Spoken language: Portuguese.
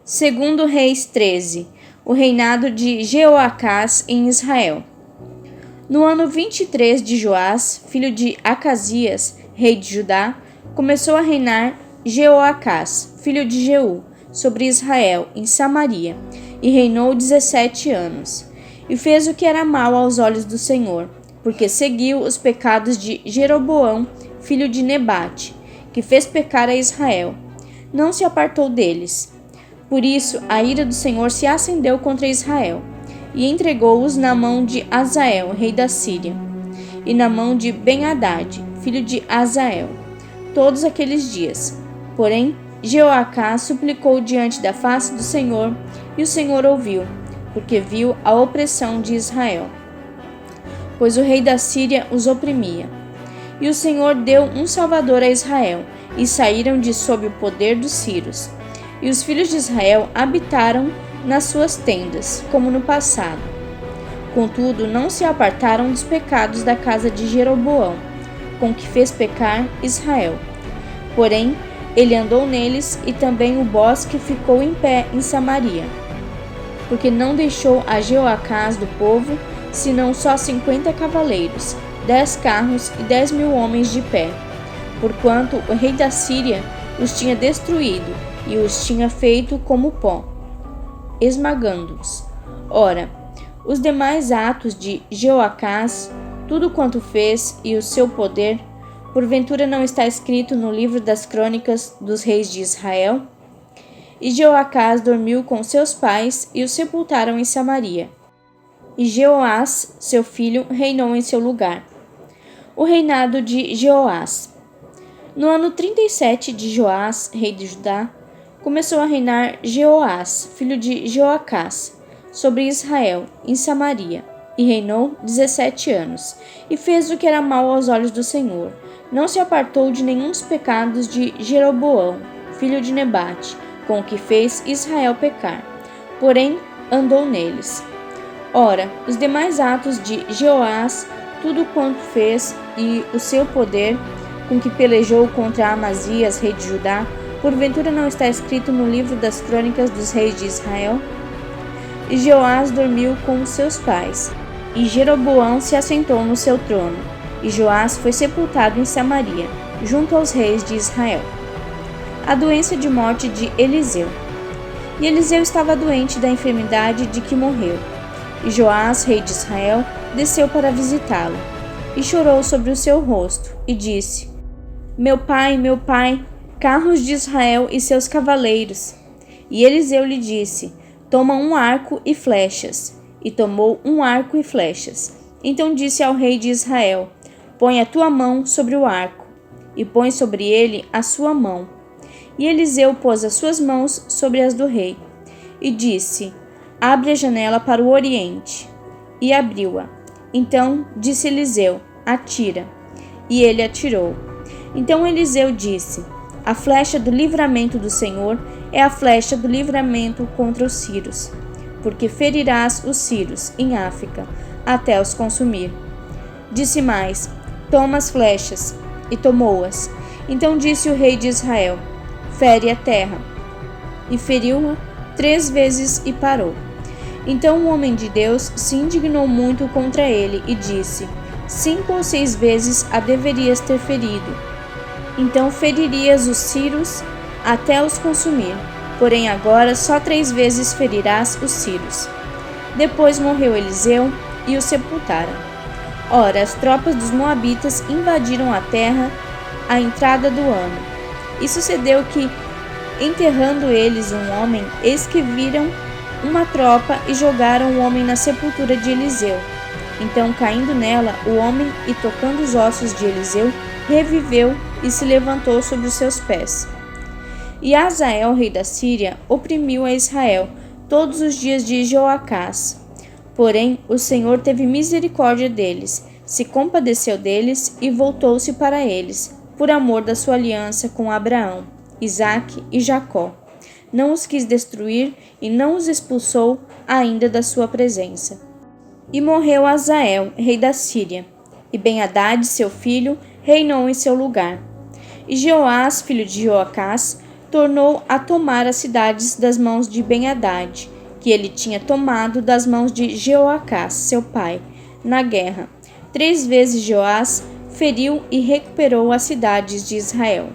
Segundo Reis 13, o reinado de Jeoacás em Israel. No ano 23 de Joás, filho de Acasias, rei de Judá, começou a reinar Jeoacás, filho de Jeú, sobre Israel, em Samaria, e reinou 17 anos. E fez o que era mal aos olhos do Senhor, porque seguiu os pecados de Jeroboão, filho de Nebate, que fez pecar a Israel. Não se apartou deles. Por isso, a ira do Senhor se acendeu contra Israel, e entregou-os na mão de Hazael, rei da Síria, e na mão de Ben-Hadad, filho de Hazael, todos aqueles dias. Porém, Jeoacás suplicou diante da face do Senhor, e o Senhor ouviu, porque viu a opressão de Israel, pois o rei da Síria os oprimia. E o Senhor deu um salvador a Israel, e saíram de sob o poder dos sírios. E os filhos de Israel habitaram nas suas tendas, como no passado. Contudo, não se apartaram dos pecados da casa de Jeroboão, com que fez pecar Israel. Porém, ele andou neles, e também o bosque ficou em pé em Samaria, porque não deixou a Jeoacás do povo, senão só 50 cavaleiros, 10 carros e 10.000 homens de pé, porquanto o rei da Síria os tinha destruído, e os tinha feito como pó, esmagando-os. Ora, os demais atos de Jeoacás, tudo quanto fez e o seu poder, porventura não está escrito no livro das crônicas dos reis de Israel? E Jeoacás dormiu com seus pais e o sepultaram em Samaria. E Jeoás, seu filho, reinou em seu lugar. O reinado de Jeoás. No ano 37 de Joás, rei de Judá, começou a reinar Jeoás, filho de Jeoacás, sobre Israel, em Samaria, e reinou 17 anos, e fez o que era mal aos olhos do Senhor. Não se apartou de nenhum dos pecados de Jeroboão, filho de Nebate, com o que fez Israel pecar, porém andou neles. Ora, os demais atos de Jeoás, tudo quanto fez e o seu poder, com que pelejou contra Amazias, rei de Judá, porventura não está escrito no livro das crônicas dos reis de Israel? E Jeoás dormiu com os seus pais, e Jeroboão se assentou no seu trono, e Joás foi sepultado em Samaria, junto aos reis de Israel. A doença de morte de Eliseu. E Eliseu estava doente da enfermidade de que morreu. E Joás, rei de Israel, desceu para visitá-lo, e chorou sobre o seu rosto, e disse: meu pai, carros de Israel e seus cavaleiros. E Eliseu lhe disse: toma um arco e flechas. E tomou um arco e flechas. Então disse ao rei de Israel: põe a tua mão sobre o arco. E põe sobre ele a sua mão. E Eliseu pôs as suas mãos sobre as do rei. E disse: abre a janela para o oriente. E abriu-a. Então disse Eliseu: atira. E ele atirou. Então Eliseu disse: a flecha do livramento do Senhor é a flecha do livramento contra os sírios, porque ferirás os sírios em África, até os consumir. Disse mais: toma as flechas. E tomou-as. Então disse o rei de Israel: fere a terra. E feriu-a 3 vezes e parou. Então o homem de Deus se indignou muito contra ele e disse: 5 ou 6 vezes a deverias ter ferido. Então feririas os sírios até os consumir, porém agora só 3 vezes ferirás os sírios. Depois morreu Eliseu e o sepultaram. Ora, as tropas dos moabitas invadiram a terra à entrada do ano. E sucedeu que, enterrando eles um homem, eis que viram uma tropa e jogaram o homem na sepultura de Eliseu. Então, caindo nela, o homem e tocando os ossos de Eliseu, reviveu e se levantou sobre os seus pés. E Hazael, rei da Síria, oprimiu a Israel todos os dias de Jeoacás. Porém, o Senhor teve misericórdia deles, se compadeceu deles e voltou-se para eles, por amor da sua aliança com Abraão, Isaque e Jacó. Não os quis destruir e não os expulsou ainda da sua presença. E morreu Hazael, rei da Síria, e Ben-Hadad, seu filho, reinou em seu lugar. E Jeoás, filho de Joacás, tornou a tomar as cidades das mãos de Ben-Hadad, que ele tinha tomado das mãos de Jeoacás, seu pai, na guerra. 3 vezes Joás feriu e recuperou as cidades de Israel.